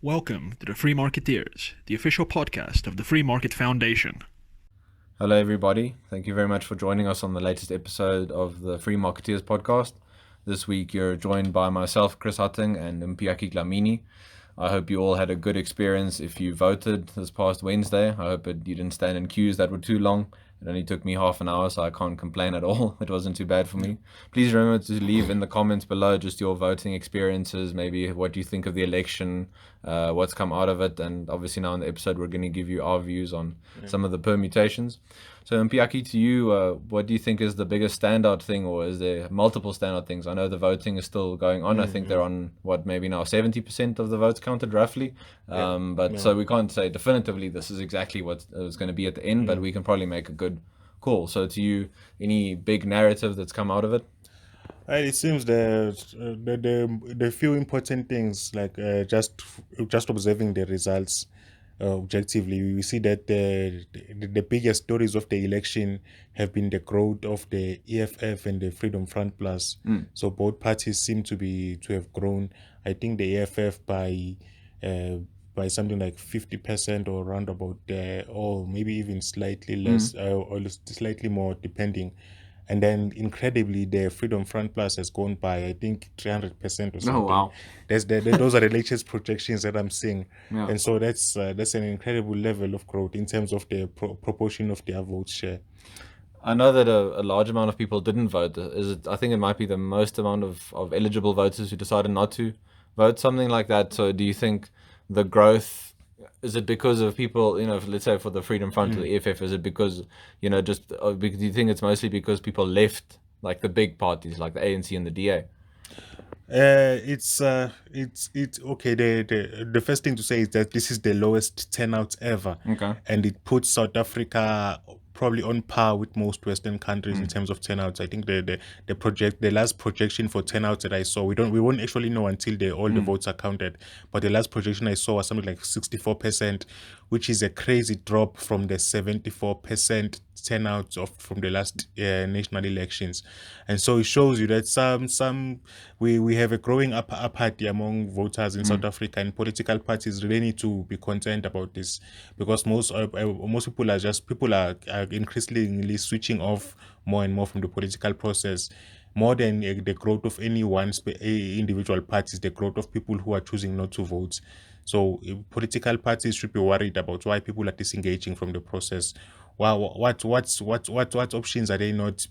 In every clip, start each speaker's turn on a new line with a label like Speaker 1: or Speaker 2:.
Speaker 1: Welcome to the Free Marketeers, the official podcast of the Free Market Foundation.
Speaker 2: Hello, everybody. Thank you very much for joining us on the latest episode of the Free Marketeers podcast. This week, you're joined by myself, Chris Hattingh, and Mpiyakhe Dhlamini. I hope you all had a good experience if you voted this past Wednesday. I hope you didn't stand in queues that were too long. It only took me half an hour, so I can't complain at all. It wasn't too bad for me. Please remember to leave in the comments below just your voting experiences, maybe what you think of the election, what's come out of it, and obviously now in the episode we're going to give you our views on some of the permutations. So Mpiyakhe, to you, what do you think is the biggest standout thing, or is there multiple standout things? I know the voting is still going on. I think they're on, maybe now 70% of the votes counted roughly. So we can't say definitively this is exactly what it's going to be at the end, but we can probably make a good call. So to you, any big narrative that's come out of it?
Speaker 3: It seems the few important things, like just observing the results objectively, we see that the biggest stories of the election have been the growth of the EFF and the Freedom Front Plus. So both parties seem to have grown. I think the EFF by something like 50% or around about there, or maybe even slightly less or slightly more, depending. And then incredibly, the Freedom Front Plus has gone by, I think, 300% or something.
Speaker 2: Oh, wow.
Speaker 3: Those are the latest projections that I'm seeing.
Speaker 2: Yeah.
Speaker 3: And so that's an incredible level of growth in terms of the proportion of their vote share.
Speaker 2: I know that a large amount of people didn't vote. I think it might be the most amount of eligible voters who decided not to vote, something like that. So do you think the growth, is it because of people, let's say for the Freedom Front or the EFF, is it because, do you think it's mostly because people left like the big parties like the ANC and the DA?
Speaker 3: It's okay. The first thing to say is that this is the lowest turnout ever.
Speaker 2: Okay.
Speaker 3: And it puts South Africa probably on par with most Western countries in terms of turnouts. I think the last projection for turnouts that I saw, we won't actually know until all the votes are counted. But the last projection I saw was something like 64%, which is a crazy drop from the 74% turnout from the last national elections. And so it shows you that we have a growing apathy among voters in South Africa, and political parties really need to be concerned about this, because most people are increasingly switching off more and more from the political process. More than the growth of any one individual party, the growth of people who are choosing not to vote. So political parties should be worried about why people are disengaging from the process. What options are they not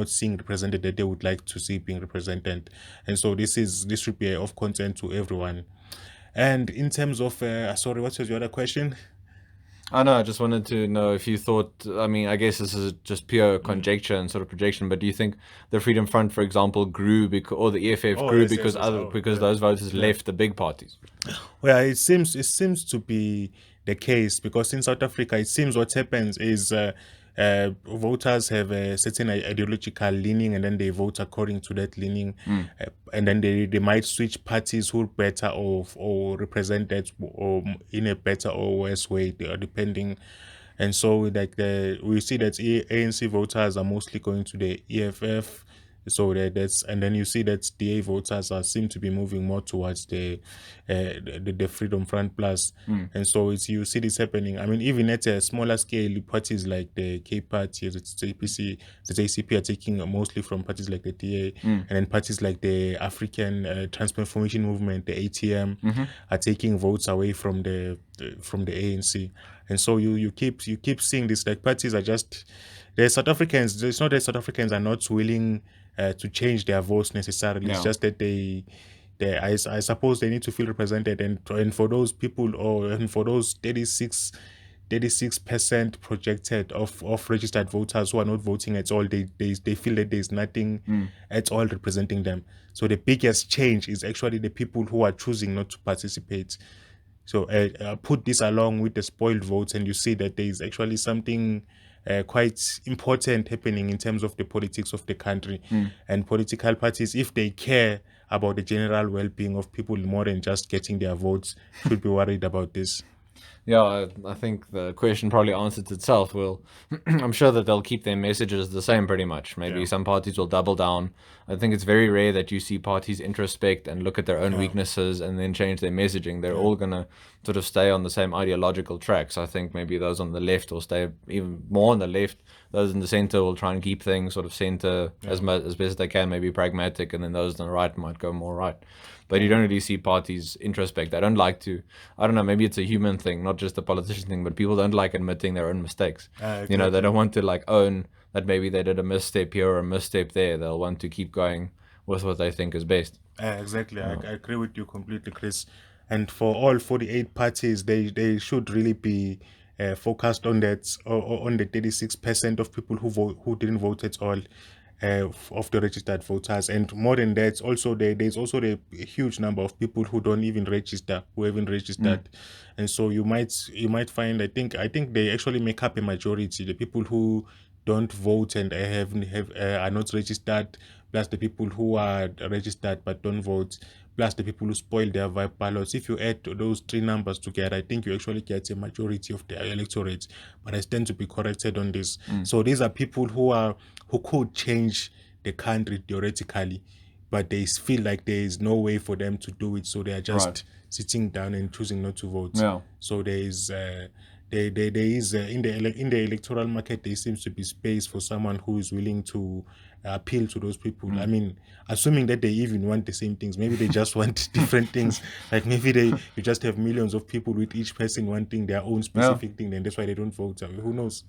Speaker 3: seeing represented that they would like to see being represented? And so this should be of concern to everyone. And in terms of sorry, what was your other question?
Speaker 2: I just wanted to know if you thought, I guess this is just pure conjecture and sort of projection, but do you think the Freedom Front, for example, grew or the EFF grew because those voters left the big parties?
Speaker 3: Well, it seems to be the case, because in South Africa, it seems what happens is voters have a certain ideological leaning, and then they vote according to that leaning, and then they might switch parties who are better or represent that or in a better or worse way, depending. And so we see that ANC voters are mostly going to the EFF. So and then you see that DA voters seem to be moving more towards the Freedom Front Plus. And so you see this happening. Even at a smaller scale, parties like the K Party, the APC, the ACP are taking mostly from parties like the DA, and then parties like the African Transformation Movement, the ATM, are taking votes away from the ANC. And so you keep seeing this, like parties are just South Africans. It's not that South Africans are not willing to change their votes necessarily. Yeah. It's just that I suppose they need to feel represented, and for those people, and for those 36% projected of registered voters who are not voting at all, they feel that there's nothing at all representing them. So the biggest change is actually the people who are choosing not to participate. So put this along with the spoiled votes, and you see that there is actually something quite important happening in terms of the politics of the country. And political parties, if they care about the general well-being of people more than just getting their votes, should be worried about this.
Speaker 2: Yeah, I think the question probably answers itself. I'm sure that they'll keep their messages the same pretty much. Maybe some parties will double down I think it's very rare that you see parties introspect and look at their own weaknesses and then change their messaging. They're all going to sort of stay on the same ideological track. So I think maybe those on the left will stay even more on the left. Those in the center will try and keep things sort of center as best as they can, maybe pragmatic, and then those on the right might go more right. But you don't really see parties introspect. They don't like to, I don't know, maybe it's a human thing, not just a politician thing, but people don't like admitting their own mistakes.
Speaker 3: Exactly.
Speaker 2: You know, they don't want to like own that maybe they did a misstep here or a misstep there. They'll want to keep going with what they think is best.
Speaker 3: Exactly. I agree with you completely, Chris. And for all 48 parties, they should really be focused on that, or on the 36% of people who didn't vote at all. Of the registered voters, and more than that, also there's also a huge number of people who don't even register, who haven't registered, and so you might find, I think they actually make up a majority, the people who don't vote and are not registered, plus the people who are registered but don't vote, plus the people who spoil their ballots. If you add those three numbers together, I think you actually get a majority of the electorate. But I stand to be corrected on this. So these are people who could change the country theoretically, but they feel like there is no way for them to do it. So they are just sitting down and choosing not to vote.
Speaker 2: Yeah.
Speaker 3: So there is in the electoral market, there seems to be space for someone who is willing to appeal to those people. I mean, assuming that they even want the same things, maybe they just want different things. Like maybe you just have millions of people with each person wanting their own specific thing, and that's why they don't vote. I mean, who knows?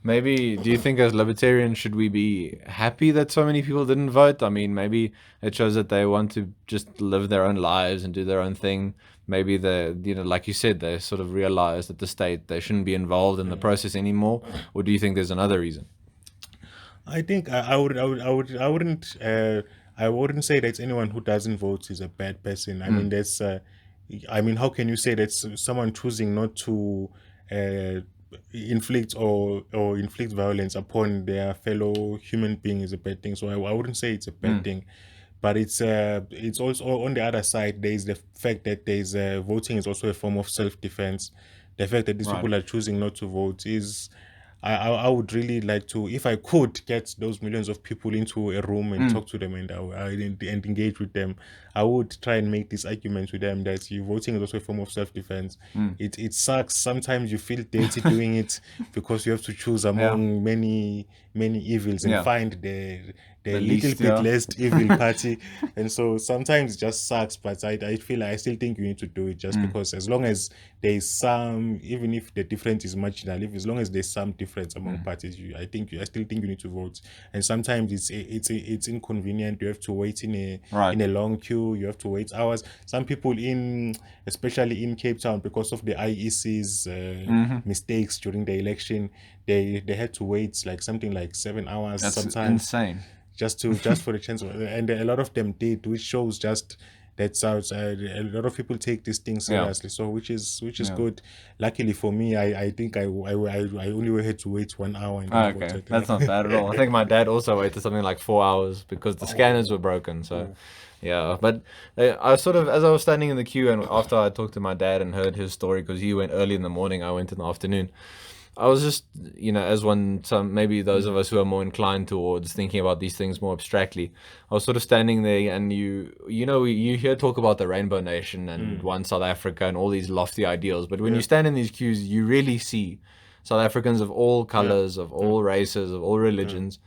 Speaker 2: Maybe, do you think as libertarians, should we be happy that so many people didn't vote? I mean, maybe it shows that they want to just live their own lives and do their own thing. Maybe like you said, they sort of realize that the state, they shouldn't be involved in the process anymore. Or do you think there's another reason?
Speaker 3: I think I wouldn't say that anyone who doesn't vote is a bad person. I mean, that's how can you say that someone choosing not to inflict violence upon their fellow human being is a bad thing? So I wouldn't say it's a bad thing. But it's also, on the other side, there is the fact that voting is also a form of self-defense. The fact that these people are choosing not to vote is, I would really like to, if I could get those millions of people into a room and talk to them and engage with them, I would try and make this argument to them that voting is also a form of self-defense. It sucks. Sometimes you feel dirty doing it because you have to choose among many evils and find the little bit less evil party. And so sometimes it just sucks, but I feel like I still think you need to do it, just because as long as there is some, even if the difference is marginal, as long as there's some difference among parties, I still think you need to vote. And sometimes it's inconvenient. You have to wait in a long queue. You have to wait hours. Some people especially in Cape Town, because of the IEC's mistakes during the election, they had to wait like something like 7 hours.
Speaker 2: That's
Speaker 3: sometimes
Speaker 2: insane.
Speaker 3: just for the chance, and a lot of them did, which shows just that a lot of people take this thing seriously. So which is good. Luckily for me, I think I only had to wait 1 hour. And
Speaker 2: Okay, that's not bad at all. I think my dad also waited something like 4 hours because the scanners were broken. So yeah, but I sort of, as I was standing in the queue, and after I talked to my dad and heard his story, because he went early in the morning, I went in the afternoon, I was just, as maybe those of us who are more inclined towards thinking about these things more abstractly, I was sort of standing there, and you hear talk about the Rainbow Nation and One South Africa and all these lofty ideals, but when you stand in these queues, you really see South Africans of all colors, of all races, of all religions,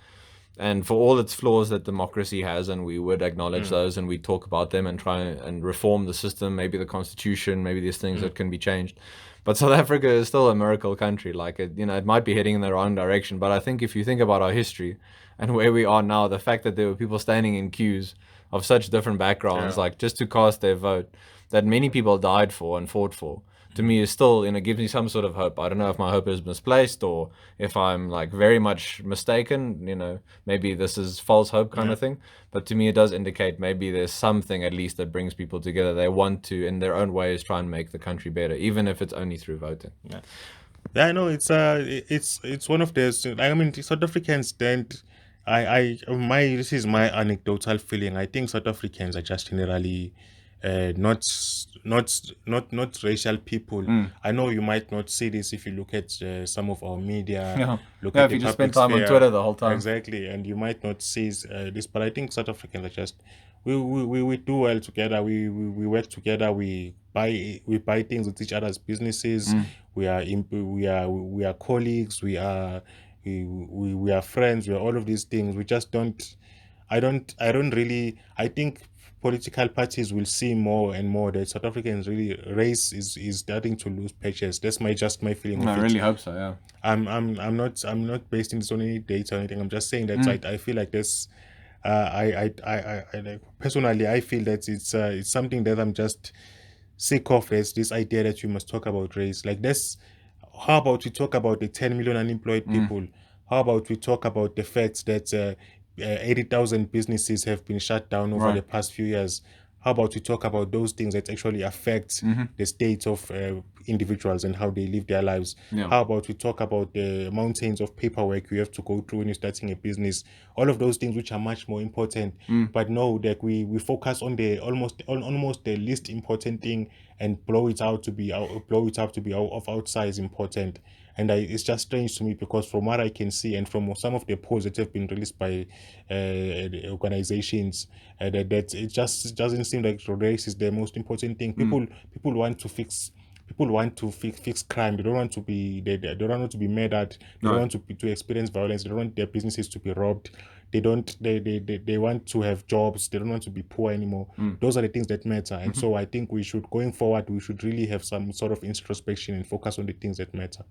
Speaker 2: and for all its flaws that democracy has, and we would acknowledge those, and we talk about them and try and reform the system, maybe the constitution, maybe these things that can be changed. But South Africa is still a miracle country. Like, it might be heading in the wrong direction, but I think if you think about our history and where we are now, the fact that there were people standing in queues of such different backgrounds, like just to cast their vote, that many people died for and fought for, to me is still, gives me some sort of hope. I don't know if my hope is misplaced or if I'm like very much mistaken, maybe this is false hope kind of thing. But to me, it does indicate maybe there's something at least that brings people together. They want to, in their own ways, try and make the country better, even if it's only through voting.
Speaker 3: Yeah, I know it's one of those. I mean, South Africans don't. This is my anecdotal feeling. I think South Africans are just generally not racial people. I know you might not see this if you look at some of our media, look at
Speaker 2: if
Speaker 3: the
Speaker 2: you just
Speaker 3: public
Speaker 2: spend time on
Speaker 3: sphere.
Speaker 2: Twitter the whole time.
Speaker 3: Exactly, and you might not see this, but I think South Africans are just we do well together. We work together. We buy things with each other's businesses. We are colleagues. We are friends. We are all of these things. We just don't. I don't really. I think political parties will see more and more that South Africans really race is starting to lose patches. That's my feeling
Speaker 2: I
Speaker 3: of it.
Speaker 2: really hope so. Yeah.
Speaker 3: I'm not basing this on any data or anything. I'm just saying that I feel like this. Like, personally, I feel that it's something that I'm just sick of. Is this idea that you must talk about race? Like this. How about we talk about the 10 million unemployed people? How about we talk about the fact that 80,000 businesses have been shut down over the past few years? How about we talk about those things that actually affect the state of individuals and how they live their lives? How about we talk about the mountains of paperwork you have to go through when you're starting a business? All of those things which are much more important. But no, that we focus on the almost the least important thing and blow it out to be of outsize important. And it's just strange to me because from what I can see and from some of the polls that have been released by the organizations, that it just doesn't seem like race is the most important thing. People want to fix. People want to fix crime. They don't want to be. They don't want to be murdered. They don't want to experience violence. They don't want their businesses to be robbed. They don't. They want to have jobs. They don't want to be poor anymore. Those are the things that matter. And so I think we should, going forward, we should really have some sort of introspection and focus on the things that matter.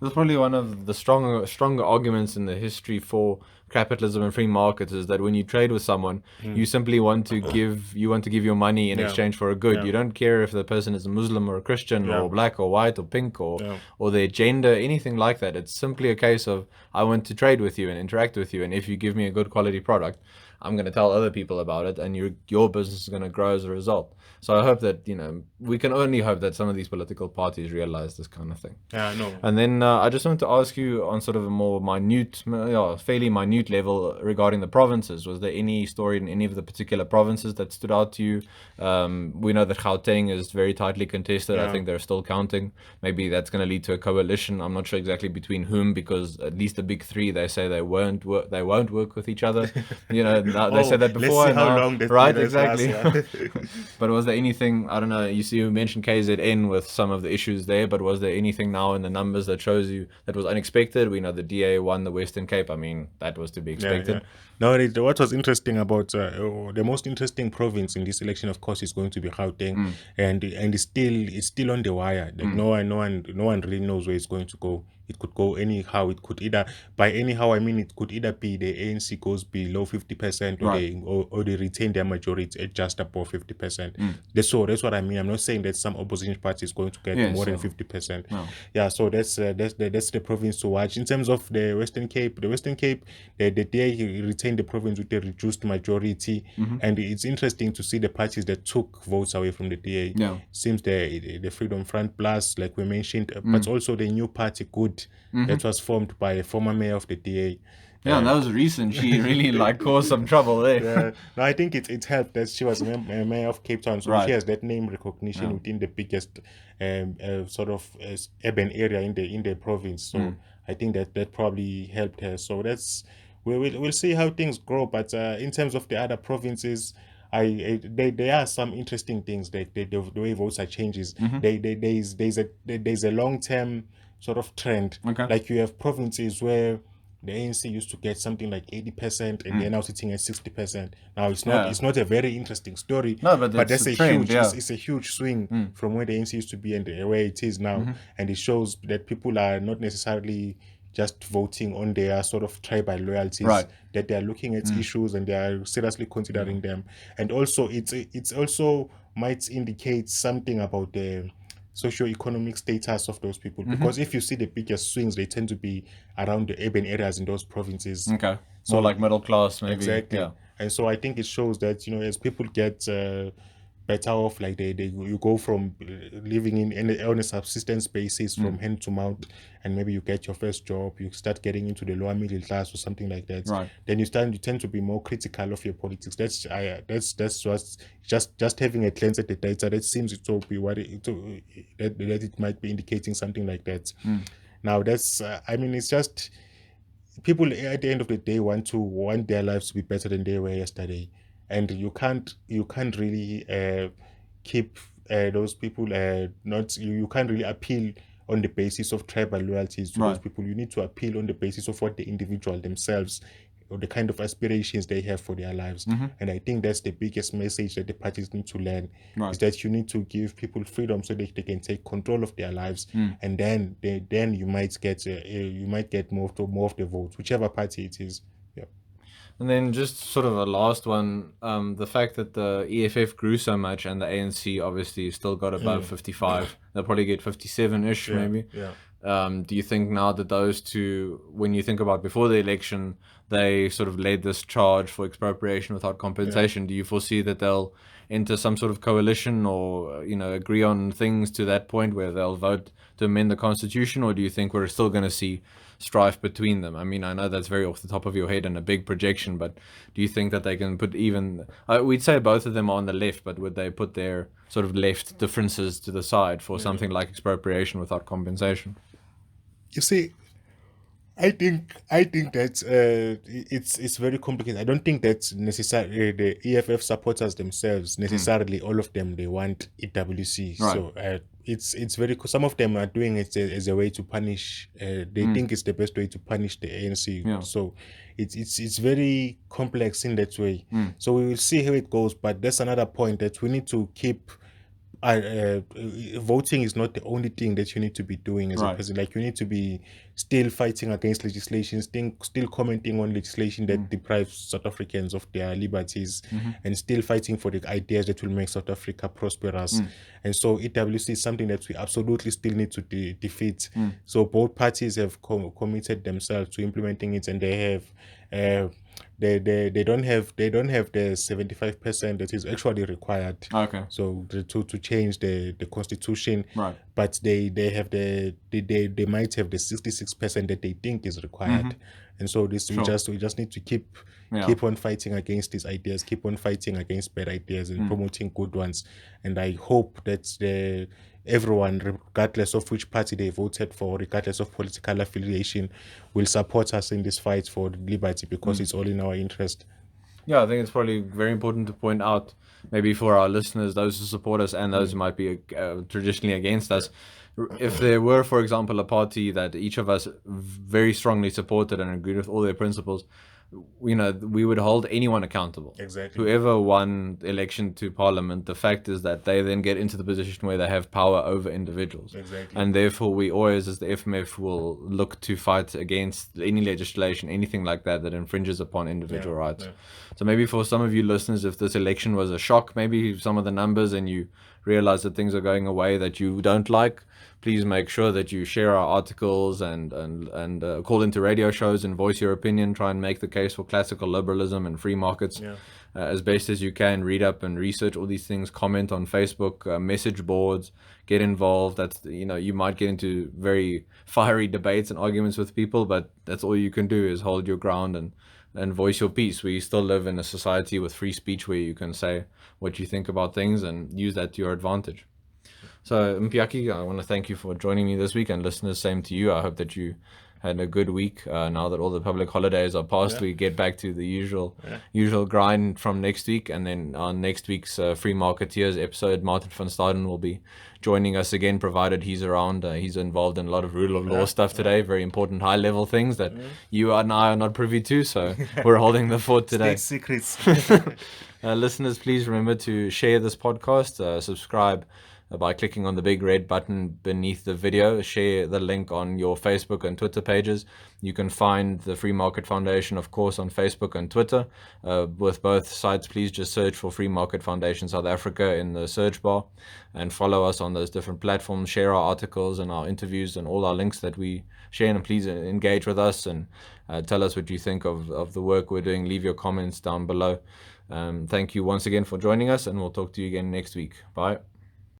Speaker 2: That's probably one of the stronger arguments in the history for capitalism and free markets is that when you trade with someone, you simply want to give your money in exchange for a good. You don't care if the person is a Muslim or a Christian or black or white or pink or their gender, anything like that. It's simply a case of I want to trade with you and interact with you, and if you give me a good quality product, I'm going to tell other people about it, and your business is going to grow as a result. So I hope that, we can only hope that some of these political parties realize this kind of thing.
Speaker 3: Yeah, no.
Speaker 2: And then I just wanted to ask you on sort of a more fairly minute level regarding the provinces. Was there any story in any of the particular provinces that stood out to you? We know that Gauteng is very tightly contested. I think they're still counting. Maybe that's going to lead to a coalition. I'm not sure exactly between whom, because at least the big three, they say they won't work with each other. They said that before.
Speaker 3: Let's see how long this
Speaker 2: right,
Speaker 3: lasts,
Speaker 2: exactly. But was there anything, I don't know, you mentioned KZN with some of the issues there, but was there anything now in the numbers that shows you that was unexpected? We know the DA won the Western Cape. I mean, that was to be expected.
Speaker 3: No, what was interesting about the most interesting province in this election, of course, is going to be Gauteng, and it's still on the wire. Like no one really knows where it's going to go. It could go anyhow. It could either, by anyhow, I mean, it could either be the ANC goes below 50%, or they retain their majority at just above 50%. That's what I mean. I'm not saying that some opposition party is going to get more than 50%.
Speaker 2: No.
Speaker 3: Yeah, so that's the province to watch. In terms of the Western Cape, the DA retained the province with a reduced majority, and it's interesting to see the parties that took votes away from the DA.
Speaker 2: Yeah.
Speaker 3: Seems the Freedom Front Plus, like we mentioned, but also the new party Good, that was formed by a former mayor of the DA.
Speaker 2: Yeah, and that was recent. She really caused some trouble there.
Speaker 3: No, I think it helped that she was mayor of Cape Town, so she has that name recognition within the biggest sort of urban area in the province. So I think that probably helped her. So we'll see how things grow. But in terms of the other provinces, there are some interesting things. The way votes are changes. There's a long term sort of trend.
Speaker 2: Okay.
Speaker 3: Like you have provinces where the ANC used to get something like 80%, and they're now sitting at 60%. Now it's not a very interesting story.
Speaker 2: No, but
Speaker 3: that's a
Speaker 2: trend,
Speaker 3: huge it's a huge swing from where the ANC used to be and where it is now, and it shows that people are not necessarily just voting on their sort of tribal loyalties, that they are looking at issues and they are seriously considering them. And also it's also might indicate something about the socio-economic status of those people, because if you see the biggest swings, they tend to be around the urban areas in those provinces.
Speaker 2: Okay, so like middle class, maybe.
Speaker 3: Exactly.
Speaker 2: Yeah.
Speaker 3: And so I think it shows that as people get better off, like you go from living on a subsistence basis from hand to mouth, and maybe you get your first job, you start getting into the lower middle class or something like that.
Speaker 2: Right.
Speaker 3: Then you tend to be more critical of your politics. That's just having a glance at the data. That seems to be what that it might be indicating something like that. Now that's it's just people at the end of the day want their lives to be better than they were yesterday, and you can't really keep those people not you can't really appeal on the basis of tribal loyalties to those people. You need to appeal on the basis of what the individual themselves or the kind of aspirations they have for their lives. And I think that's the biggest message that the parties need to learn, is that you need to give people freedom so that they can take control of their lives, and then you might get more of the votes, whichever party it is.
Speaker 2: And then just sort of a last one, the fact that the EFF grew so much and the ANC obviously still got above 55, they'll probably get 57-ish maybe. Do you think now that those two, when you think about before the election, they sort of led this charge for expropriation without compensation, do you foresee that they'll enter some sort of coalition or, agree on things to that point where they'll vote to amend the constitution, or do you think we're still going to see strife between them? I mean, I know that's very off the top of your head and a big projection, but do you think that they can put we'd say both of them are on the left, but would they put their sort of left differences to the side for something like expropriation without compensation?
Speaker 3: You see, I think that it's very complicated. I don't think that necessarily the EFF supporters themselves necessarily all of them they want EWC. So it's very, some of them are doing it as a way to punish. They think it's the best way to punish the ANC. So it's very complex in that way. So we will see how it goes. But that's another point that we need to keep. Voting is not the only thing that you need to be doing as a person. Like, you need to be still fighting against legislation, still commenting on legislation that deprives South Africans of their liberties, and still fighting for the ideas that will make South Africa prosperous. And so EWC is something that we absolutely still need to defeat. So both parties have committed themselves to implementing it, and they have they don't have the 75% that is actually required. So to change the constitution, but they might have the 66% that they think is required. And so we just need to keep on fighting against these ideas, keep on fighting against bad ideas, and promoting good ones. And I hope that everyone, regardless of which party they voted for, regardless of political affiliation, will support us in this fight for liberty, because it's all in our interest.
Speaker 2: Yeah, I think it's probably very important to point out, maybe for our listeners, those who support us and those who might be traditionally against us, if there were, for example, a party that each of us very strongly supported and agreed with all their principles, we would hold anyone accountable.
Speaker 3: Exactly.
Speaker 2: Whoever won the election to parliament, the fact is that they then get into the position where they have power over individuals.
Speaker 3: Exactly.
Speaker 2: And therefore we always, as the FMF, will look to fight against any legislation, anything like that infringes upon individual rights. So maybe for some of you listeners, if this election was a shock, maybe some of the numbers, and you realize that things are going a way that you don't like, please make sure that you share our articles and call into radio shows and voice your opinion. Try and make the case for classical liberalism and free markets as best as you can. Read up and research all these things. Comment on Facebook, message boards. Get involved. That's you might get into very fiery debates and arguments with people, but that's all you can do is hold your ground and voice your piece. We still live in a society with free speech where you can say what you think about things and use that to your advantage. So Mpiyakhe, I want to thank you for joining me this week, and listeners, same to you. I hope that you had a good week. Now that all the public holidays are past, we get back to the usual grind from next week. And then on next week's Free Marketeers episode, Martin van Staden will be joining us again, provided he's around. He's involved in a lot of rule of law stuff today, very important high-level things that you and I are not privy to, so we're holding the fort today.
Speaker 3: State secrets.
Speaker 2: Listeners, please remember to share this podcast, subscribe by clicking on the big red button beneath the video. Share the link on your Facebook and Twitter pages. You can find the Free Market Foundation, of course, on Facebook and Twitter. With both sites, please just search for Free Market Foundation South Africa in the search bar and follow us on those different platforms. Share our articles and our interviews and all our links that we share, and please engage with us and tell us what you think of the work we're doing. Leave your comments down below. Thank you once again for joining us, and we'll talk to you again next week. Bye.